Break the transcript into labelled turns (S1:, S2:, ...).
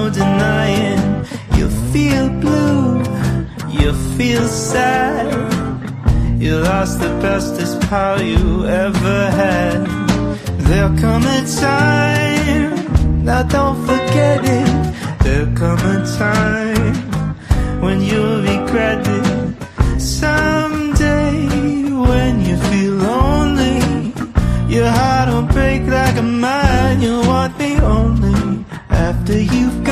S1: no denying. You feel blue, you feel sad. You lost the bestest pal you ever had. There'll come a time, now don't forget it. There'll come a time when you'll regret it. Someday when you feel lonely, your heart will break like a mine. You'll want me only after you've